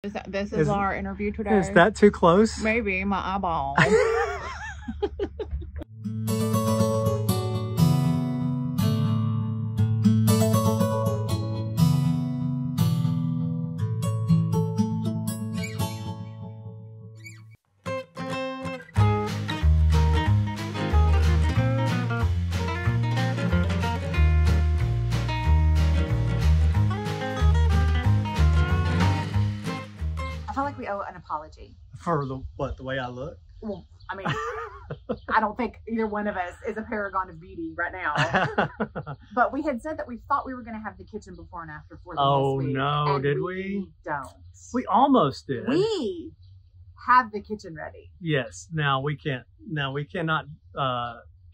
This is our interview today. Is that too close? Maybe my eyeball. I feel like we owe an apology. For the way I look? Well, I mean, I don't think either one of us is a paragon of beauty right now. But we had said that we thought we were going to have the kitchen before and after for Oh, this week. no, And did we? Don't. We almost did. We have the kitchen ready. Yes. Now we can't. Now we cannot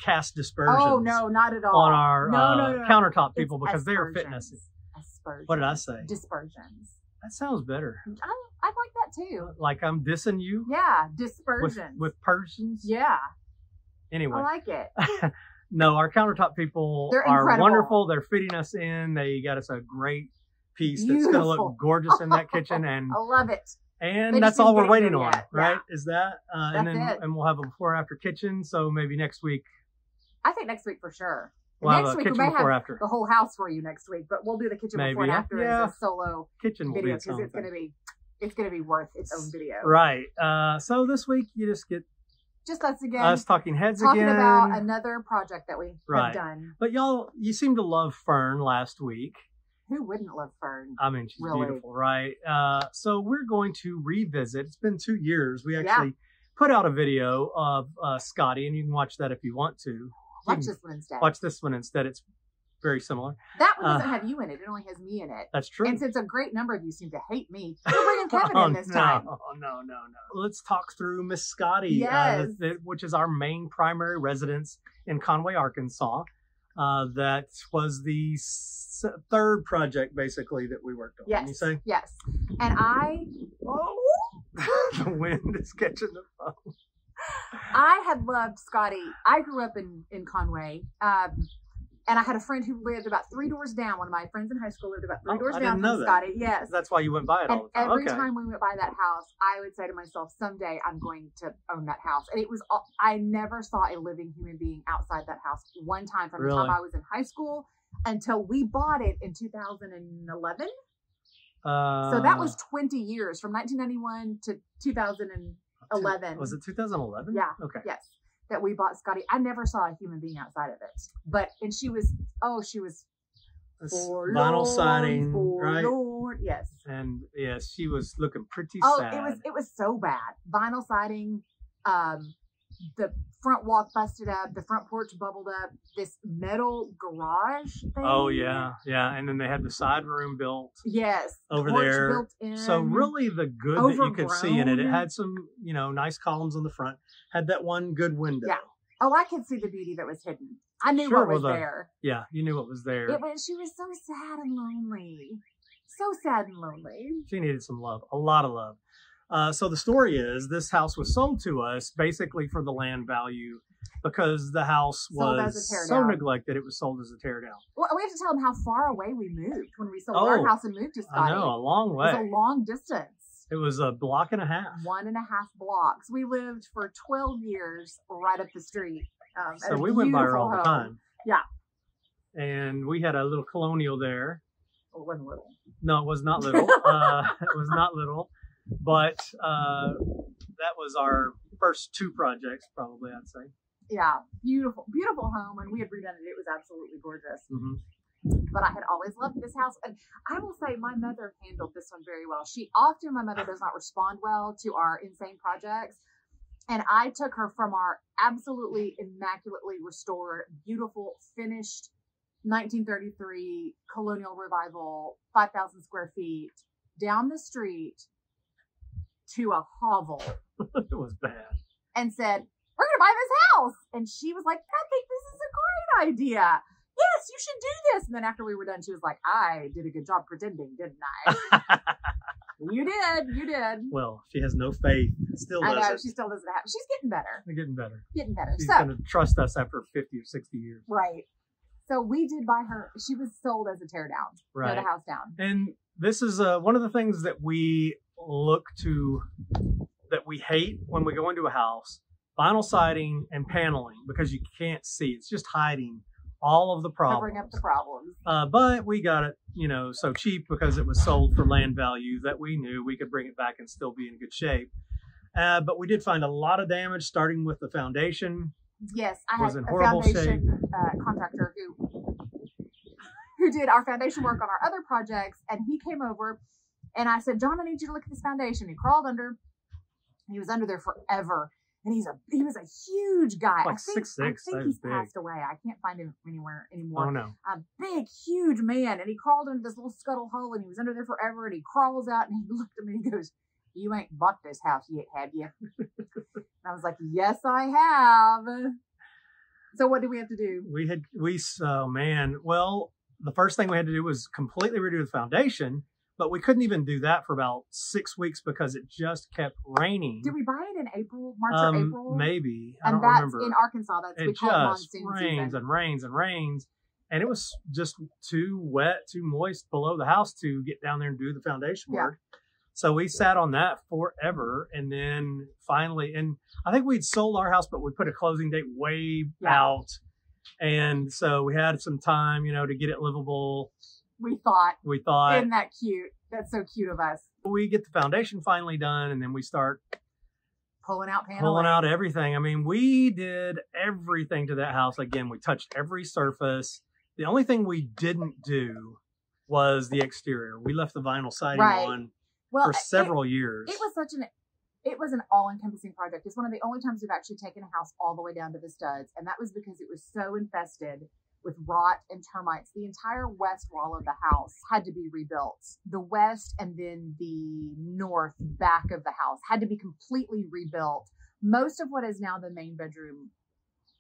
cast dispersions. Oh no, not at all. On our no. countertop people It's because they are fitting us. Aspersions. What did I say? Dispersions. That sounds better. I like that too. Like I'm dissing you. Yeah, dispersions. With persons. Yeah. Anyway. I like it. No, our countertop people They're are incredible. wonderful. They're fitting us in. They got us a great piece that's going to Beautiful. look gorgeous in that kitchen, and I love it. and They that's just all didn't we're get it waiting here on, yet. right? Yeah. Is that and then That's it. and we'll have a before after kitchen. So maybe next week I think next week for sure. we'll have Next a week we kitchen may before have after. the whole house for you next week, but we'll do the kitchen Maybe, before and after yeah. as a solo Kitchen will be video its because own it's going to thing. be worth its own video. Right. So this week you just get Just us again. us talking heads talking again. about another project that we Right. have done. But y'all, you seem to love Fern last week. Who wouldn't love Fern? I mean, she's Really? beautiful, right? So we're going to revisit. It's been 2 years. We actually put out a video of Scotty, and you can watch that if you want to. You Watch can this one instead. Watch this one instead. It's very similar. That one doesn't have you in it. It only has me in it. That's true. And since a great number of you seem to hate me, we're bringing Kevin in this time. No. Let's talk through Miss Scotty, Yes. which is our main primary residence in Conway, Arkansas. That was the third project, basically, that we worked on. Yes. You say? Yes. And The wind is catching the phone. I had loved Scotty. I grew up in Conway. And I had a friend who lived about 3 doors down. One of my friends in high school lived about 3 doors I down didn't know from that. Scotty. Yes. That's why you went by it And all the time. every Okay. time we went by that house, I would say to myself, someday I'm going to own that house. And it was, I never saw a living human being outside that house one time from the Really? time I was in high school until we bought it in 2011. So that was 20 years, from 1991 to 2011. Was it 2011? Yeah. Okay. Yes. That we bought Scotty. I never saw a human being outside of it. And she was This forlorn, vinyl siding, right? forlorn. Yes. And yes, she was looking pretty Oh, sad. it was so bad. Vinyl siding, the front walk busted up, the front porch bubbled up, this metal garage thing. Oh yeah. And then they had the side room built Yes. over porch there. built in. So really, the good that you could see in it, it Overgrown. had some, nice columns on the front. Had that one good window. Yeah. Oh, I could see the beauty that was hidden. I knew Sure, what was well, there. Yeah, you knew what was there. She was so sad and lonely. So sad and lonely. She needed some love, a lot of love. So the story is, this house was sold to us basically for the land value because the house Sold as was a tear so down. neglected. It was sold as a tear down. Well, we have to tell them how far away we moved when we sold our house and moved to Scotty. I know, a long It way. was a long distance. It was a block and a half. 1.5 blocks. We lived for 12 years right up the street. At So a we went by her all the beautiful home. time. Yeah. And we had a little colonial there. Well, it wasn't little. No, it was not little. It was not little. But that was our first 2 projects, probably, I'd say. Yeah. Beautiful, beautiful home. And we had redone it. It was absolutely gorgeous. Mm-hmm. But I had always loved this house. And I will say my mother handled this one very well. My mother does not respond well to our insane projects. And I took her from our absolutely immaculately restored, beautiful, finished 1933 colonial revival, 5,000 square feet, down the street to a hovel It was bad. and said, we're going to buy this house. And she was like, I think this is a great idea. Yes, you should do this. And then after we were done, she was like, I did a good job pretending, didn't I? You did. Well, she has no faith. Still I doesn't. know, she still doesn't have. She's getting better. They're getting better. She's So, going to trust us after 50 or 60 years. right. So we did buy her. She was sold as a tear down. Right. Tear the house down. And this is one of the things that we that we hate when we go into a house, vinyl siding and paneling, because you can't see. It's just hiding all of the problems. Covering up the problems. But we got it, so cheap because it was sold for land value that we knew we could bring it back and still be in good shape. But we did find a lot of damage, starting with the foundation. Yes, I had in a horrible foundation contractor who did our foundation work on our other projects, and he came over, and I said, "John, I need you to look at this foundation." He crawled under. He was under there forever, and he was a huge guy. Like I think 6'6", he's passed away. I can't find him anywhere anymore. Oh no! A big, huge man, and he crawled into this little scuttle hole, and he was under there forever. And he crawls out, and he looked at me, and he goes, "You ain't bought this house yet, have you?" And I was like, "Yes, I have." So what did we have to do? Well, the first thing we had to do was completely redo the foundation, but we couldn't even do that for about 6 weeks because it just kept raining. Did we buy it in March or April? Maybe. I and don't remember. In Arkansas, we call it monsoon rains season. and rains and rains. And it was just too wet, too moist below the house to get down there and do the foundation work. So we sat on that forever. And then finally, and I think we'd sold our house, but we put a closing date way out. And so we had some time, to get it livable. We thought. Isn't that cute? That's so cute of us. We get the foundation finally done, and then we start pulling out paneling. Pulling out everything. I mean, we did everything to that house. Again, we touched every surface. The only thing we didn't do was the exterior. We left the vinyl siding on for several years. It was an all-encompassing project. It's one of the only times we've actually taken a house all the way down to the studs. And that was because it was so infested with rot and termites. The entire west wall of the house had to be rebuilt. The west and then the north back of the house had to be completely rebuilt. Most of what is now the main bedroom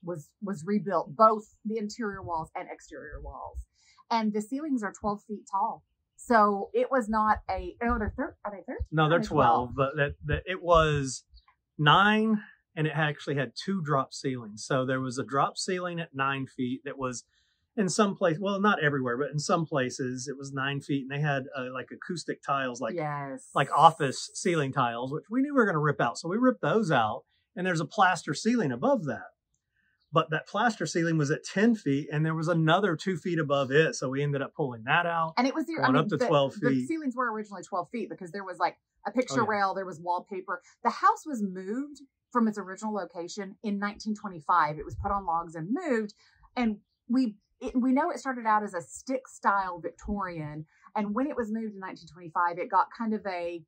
was rebuilt, both the interior walls and exterior walls. And the ceilings are 12 feet tall. So it was not are they 13? No, they're 12, but it was 9, and it actually had 2 drop ceilings. So there was a drop ceiling at 9 feet that was in some place, well, not everywhere, but in some places it was 9 feet, and they had like acoustic tiles, like office ceiling tiles, which we knew we were going to rip out. So we ripped those out, and there's a plaster ceiling above that. But that plaster ceiling was at 10 feet, and there was another 2 feet above it. So we ended up pulling that out. And it was up to 12 feet. The ceilings were originally 12 feet because there was like a picture rail, there was wallpaper. The house was moved from its original location in 1925. It was put on logs and moved. And we know it started out as a stick style Victorian. And when it was moved in 1925, it got kind of a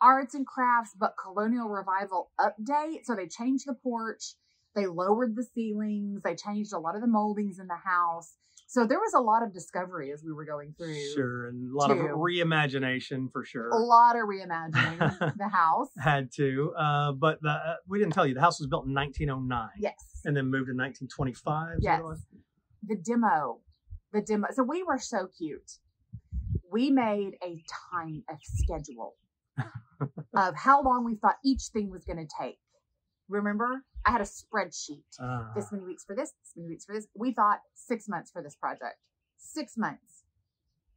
arts and crafts, but colonial revival update. So they changed the porch. They lowered the ceilings. They changed a lot of the moldings in the house. So there was a lot of discovery as we were going through. Sure, and a lot of reimagination for sure. A lot of reimagining the house. Had to. But we didn't tell you, the house was built in 1909. Yes. And then moved in 1925. Yes. The demo. So we were so cute. We made a schedule of how long we thought each thing was going to take. Remember? I had a spreadsheet. This many weeks for this many weeks for this. We thought 6 months for this project. 6 months.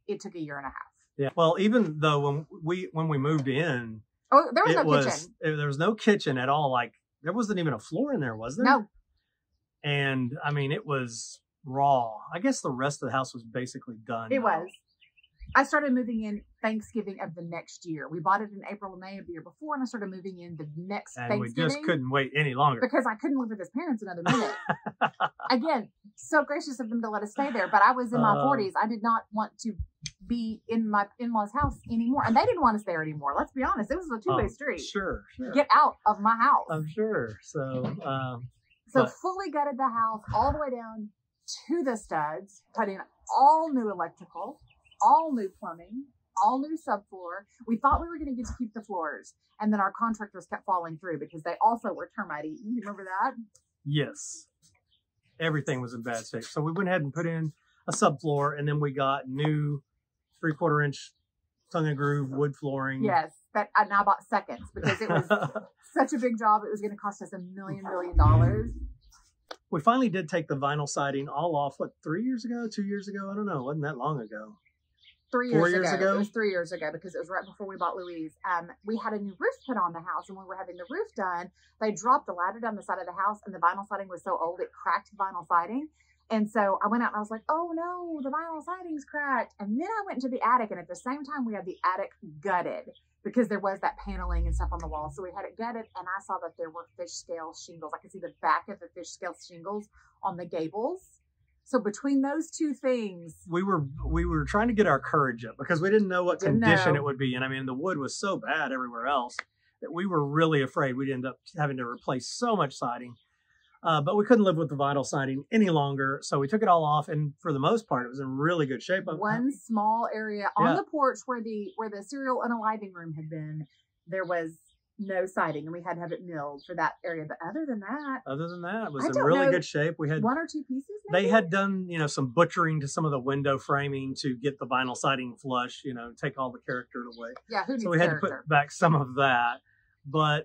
It took a year and a half. Yeah. Well, even though when we moved in, there was no kitchen. There was no kitchen at all. Like there wasn't even a floor in there, was there? No. And I mean, it was raw. I guess the rest of the house was basically done. It was. I started moving in Thanksgiving of the next year. We bought it in April or May of the year before, and I started moving in the next Thanksgiving. And we just couldn't wait any longer. Because I couldn't live with his parents another minute. Again, so gracious of them to let us stay there, but I was in my 40s. I did not want to be in my in-laws' house anymore, and they didn't want us there anymore. Let's be honest. It was a two-way street. Sure. Get out of my house. I'm sure. So fully gutted the house all the way down to the studs, put in all new electrical, all new plumbing, all new subfloor. We thought we were going to get to keep the floors. And then our contractors kept falling through because they also were termite eaten. You remember that? Yes. Everything was in bad shape. So we went ahead and put in a subfloor, and then we got new 3/4 inch tongue and groove wood flooring. Yes. That I now bought seconds because it was such a big job. It was going to cost us $1 million. We finally did take the vinyl siding all off, 3 years ago, 2 years ago? I don't know. It wasn't that long ago. 3 years ago. It was 3 years ago because it was right before we bought Louise. We had a new roof put on the house, and when we were having the roof done, they dropped the ladder down the side of the house, and the vinyl siding was so old it cracked vinyl siding. And so I went out and I was like, oh no, the vinyl siding's cracked. And then I went into the attic, and at the same time we had the attic gutted because there was that paneling and stuff on the wall. So we had it gutted, and I saw that there were fish scale shingles. I could see the back of the fish scale shingles on the gables. So between those two things, we were trying to get our courage up because we didn't know what condition it would be. And I mean, the wood was so bad everywhere else that we were really afraid we'd end up having to replace so much siding. But we couldn't live with the vinyl siding any longer. So we took it all off. And for the most part, it was in really good shape. One small area on the porch where the cereal unaliving room had been, there was no siding, and we had to have it milled for that area. But other than that, it was in really good shape. We had 1 or 2 pieces. Maybe? They had done, some butchering to some of the window framing to get the vinyl siding flush, take all the character away. Yeah, who needs So we had to put back some of that. But,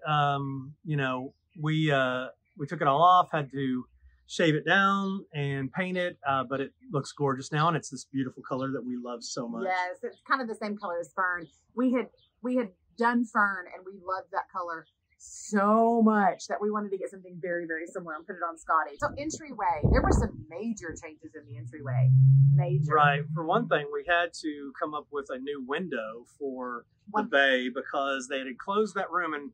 we took it all off, had to shave it down and paint it, but it looks gorgeous now, and it's this beautiful color that we love so much. Yes, it's kind of the same color as fern. We had done fern, and we loved that color so much that we wanted to get something very, very similar and put it on Scotty. So entryway, there were some major changes in the entryway. Major. Right. For one thing, we had to come up with a new window for the bay because they had enclosed that room, and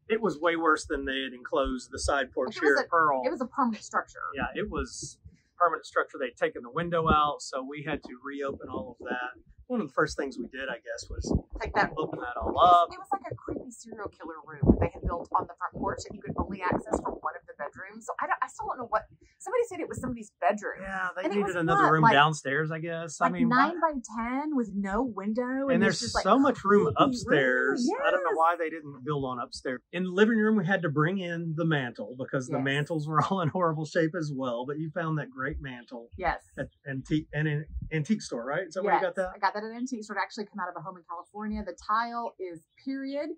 it was way worse than they had enclosed the side porch here at Pearl. It was a permanent structure. Yeah, it was a permanent structure. They'd taken the window out, so we had to reopen all of that. One of the first things we did, I guess, was open that all up. It was like a creepy serial killer room that they had built on the front porch that you could only access from one of the bedrooms. So I still don't know what. Somebody said it was somebody's bedroom. Yeah, they needed another room downstairs, I guess. Like 9 by 10 with no window. And there's just so much room upstairs. Yes. I don't know why they didn't build on upstairs. In the living room, we had to bring in the mantle because the mantles were all in horrible shape as well. But you found that great mantle. Yes. At antique store, right? Is that where you got that? I got that at an antique store. It actually came out of a home in California. The tile is period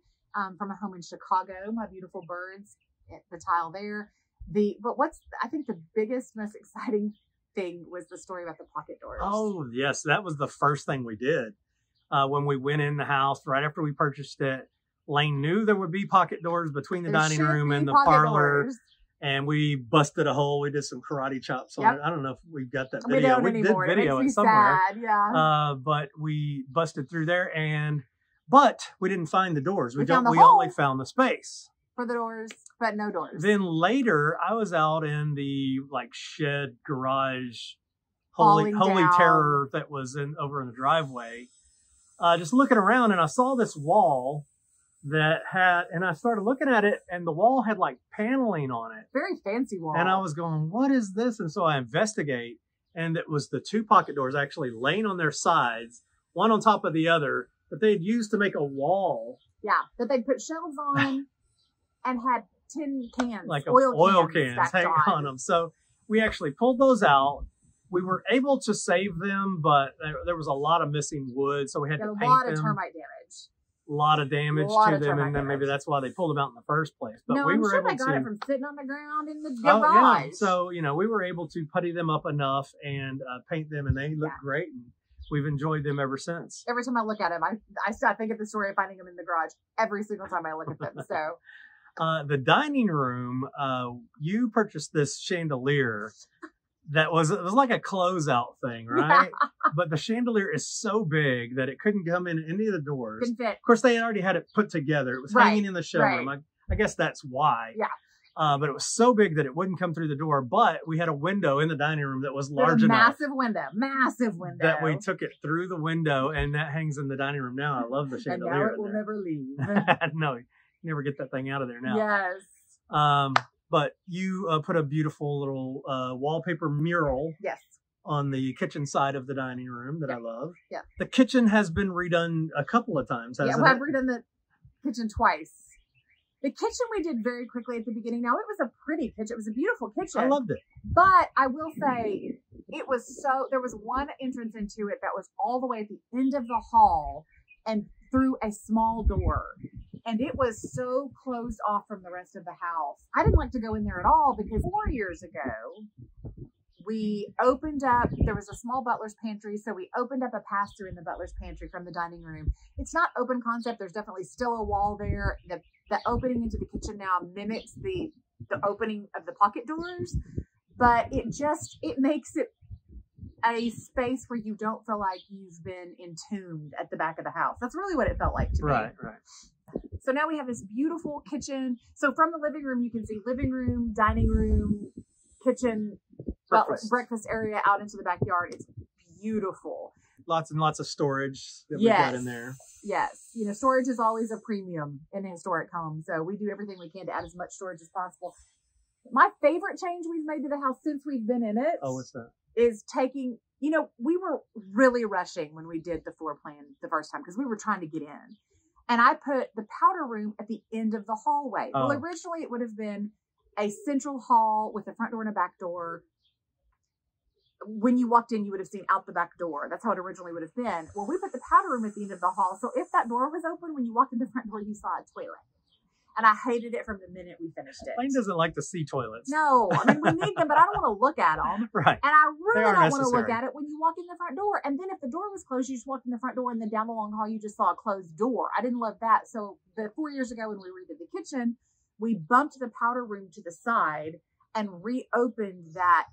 from a home in Chicago. My beautiful birds. The tile there. I think the biggest, most exciting thing was the story about the pocket doors. Oh, yes. That was the first thing we did. When we went in the house, right after we purchased it, Laine knew there would be pocket doors between the dining room and the parlor. Doors. And we busted a hole. We did some karate chops on it. I don't know if we've got that video. We did video it somewhere. Sad, yeah. But we busted through there, but we didn't find the doors. We only found the space for the doors, but no doors. Then later, I was out in the shed garage, holy terror that was over in the driveway, just looking around, and I saw this wall that had, and I started looking at it, and the wall had paneling on it. Very fancy wall. And I was going, what is this? And so I investigate, and it was the 2 pocket doors actually laying on their sides, one on top of the other, that they'd used to make a wall. Yeah, that they'd put shelves on and had tin cans, oil cans hanging on them. So we actually pulled those out. We were able to save them, but there was a lot of missing wood, so we had to paint them. A lot of termite damage. A lot of damage to them, and then maybe that's why they pulled them out in the first place. But I'm sure they got it from sitting on the ground in the garage. Yeah. So, we were able to putty them up enough and paint them, and they look great, and we've enjoyed them ever since. Every time I look at them, I still think of the story of finding them in the garage every single time I look at them. So, the dining room, you purchased this chandelier. It was like a closeout thing, right? But the chandelier is so big that it couldn't come in any of the doors. Couldn't fit. Of course, they had already had it put together. It was hanging in the showroom. I guess that's why. Yeah. But it was so big that it wouldn't come through the door. But we had a window in the dining room that was large enough. Massive window. That we took it through the window, and that hangs in the dining room now. I love the chandelier. And now it will never leave. No, you never get that thing out of there now. Yes. But you put a beautiful little wallpaper mural on the kitchen side of the dining room that I love. Yeah. The kitchen has been redone a couple of times, hasn't it? I've redone the kitchen twice. The kitchen we did very quickly at the beginning. Now, it was a pretty kitchen. It was a beautiful kitchen. I loved it. But I will say, there was one entrance into it that was all the way at the end of the hall and through a small door. And it was so closed off from the rest of the house. I didn't like to go in there at all because 4 years ago, we opened up, there was a small butler's pantry, so we opened up a pass-through in the butler's pantry from the dining room. It's not open concept. There's definitely still a wall there. The opening into the kitchen now mimics the opening of the pocket doors, but it makes it a space where you don't feel like you've been entombed at the back of the house. That's really what it felt like to me. Right. So now we have this beautiful kitchen. So from the living room, you can see living room, dining room, kitchen, breakfast area out into the backyard. It's beautiful. Lots and lots of storage that we got in there. Yes. You know, storage is always a premium in a historic home. So we do everything we can to add as much storage as possible. My favorite change we've made to the house since we've been in it. Oh, what's that? Is taking, you know, we were really rushing when we did the floor plan the first time because we were trying to get in. And I put the powder room at the end of the hallway. Oh. Well, originally it would have been a central hall with a front door and a back door. When you walked in, you would have seen out the back door. That's how it originally would have been. Well, we put the powder room at the end of the hall. So if that door was open, when you walked in the front door, you saw a toilet. And I hated it from the minute we finished it. Laine doesn't like to see toilets. No, I mean, we need them, but I don't want to look at them. Right. And I really don't want to necessary. look at it when you walk in the front door. And then if the door was closed, you just walked in the front door, and then down the long hall, you just saw a closed door. I didn't love that. So 4 years ago when we redid the kitchen, we bumped the powder room to the side and reopened that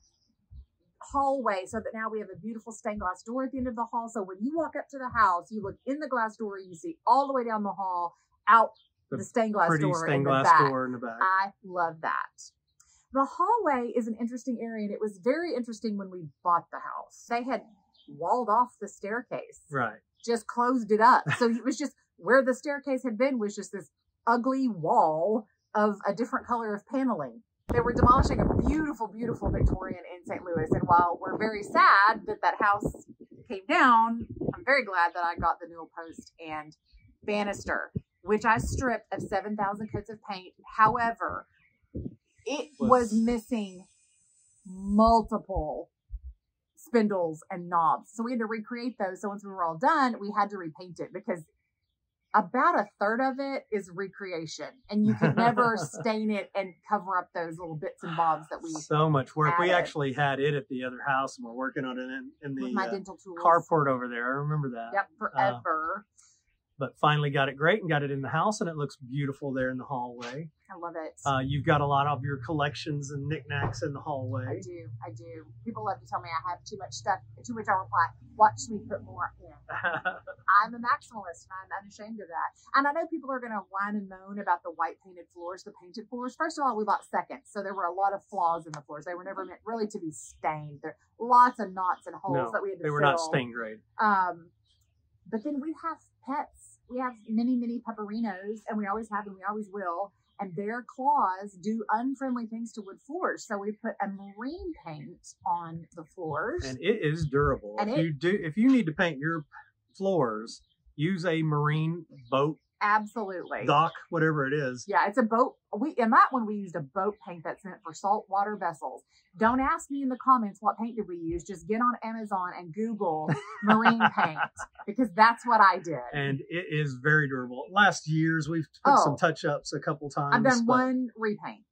hallway so that now we have a beautiful stained glass door at the end of the hall. So when you walk up to the house, you look in the glass door, you see all the way down the hall, out the stained glass door in the back. Door in the back. I love that. The hallway is an interesting area, and it was very interesting when we bought the house. They had walled off the staircase. Right. Just closed it up. So it was just where the staircase had been was just this ugly wall of a different color of paneling. They were demolishing a beautiful, beautiful Victorian in St. Louis. And while we're very sad that that house came down, I'm very glad that I got the newel post and banister, which I stripped of 7,000 coats of paint. However, it was missing multiple spindles and knobs. So we had to recreate those. So once we were all done, we had to repaint it because about a third of it is recreation. And you could never stain it and cover up those little bits and bobs that we So much work. We added. actually had it at the other house, and we're working on it in With my the dental tools. carport over there. I remember that. Yep, forever. But finally got it great and got it in the house, and it looks beautiful there in the hallway. I love it. You've got a lot of your collections and knickknacks in the hallway. I do. People love to tell me I have too much stuff, to which I reply, watch me put more in. I'm a maximalist, and I'm unashamed of that. And I know people are going to whine and moan about the white painted floors, the painted floors. First of all, we bought seconds, so there were a lot of flaws in the floors. They were never meant really to be stained. There are lots of knots and holes that we had to fill. They were not stain grade. But then we have pets. We have many, many pupperinos, and we always have and we always will. And their claws do unfriendly things to wood floors. So we put a marine paint on the floors. And it is durable. And if you need to paint your floors, use a marine boat, absolutely, dock, whatever it is. Yeah, it's a boat. In that one, we used a boat paint that's meant for saltwater vessels. Don't ask me in the comments what paint did we use. Just get on Amazon and Google marine paint because that's what I did. And it is very durable. Last years, we've put some touch-ups a couple times. I've done one repaint.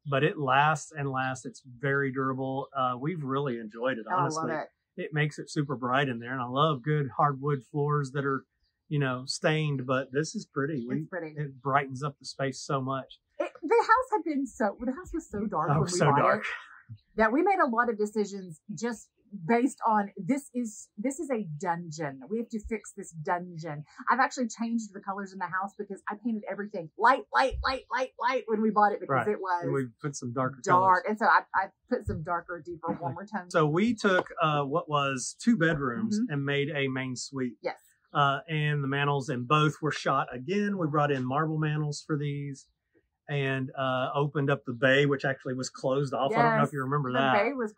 But it lasts and lasts. It's very durable. We've really enjoyed it, honestly. I love it. It makes it super bright in there. And I love good hardwood floors that are, stained, but this is pretty. It's pretty. It brightens up the space so much. The house was so dark when we bought it that we made a lot of decisions just based on this is a dungeon. We have to fix this dungeon. I've actually changed the colors in the house because I painted everything light when we bought it because it was and we put some darker dark. colors. And so I put some darker, deeper, warmer tones. So we took what was 2 bedrooms and made a main suite. Yes. And the mantles in both were shot again. We brought in marble mantles for these and opened up the bay, which actually was closed off. Yes, I don't know if you remember that. The bay was,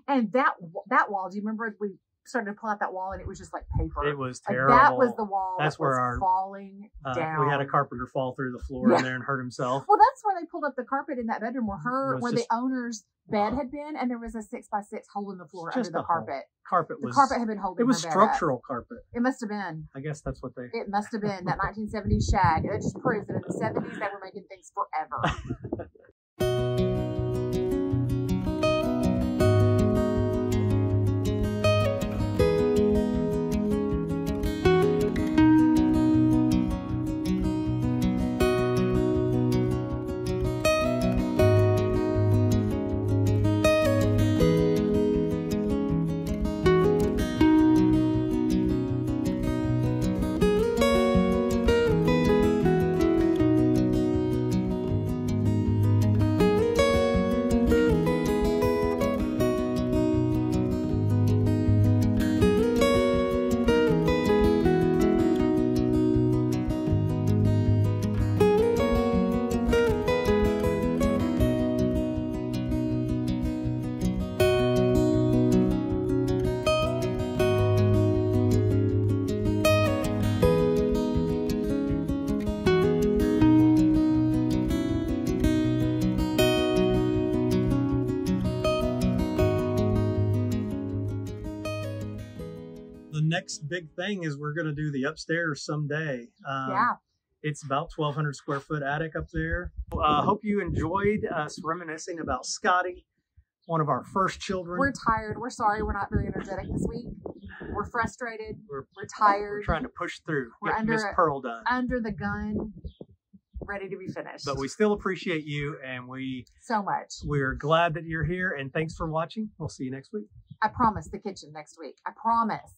and that wall, do you remember we started to pull out that wall and it was just like paper? It was terrible. That was the wall that's that where was our falling down. We had a carpenter fall through the floor in there and hurt himself. Well, that's where they pulled up the carpet in that bedroom where the owner's bed had been, and there was a 6x6 hole in the floor under the carpet. The carpet had been holding. It was her bed structural up. carpet. It must have been. I guess that's what they. It must have been that 1970s shag. It just proves that in the 70s they were making things forever. next big thing is we're going to do the upstairs someday. Yeah. It's about 1,200 square foot attic up there. Hope you enjoyed us reminiscing about Scotty, one of our first children. We're tired. We're sorry we're not very energetic this week. We're frustrated. We're tired. We're trying to push through. We're Get Miss Pearl done. Under the gun, ready to be finished. But we still appreciate you, and so much. We're glad that you're here, and thanks for watching. We'll see you next week. I promise the kitchen next week. I promise.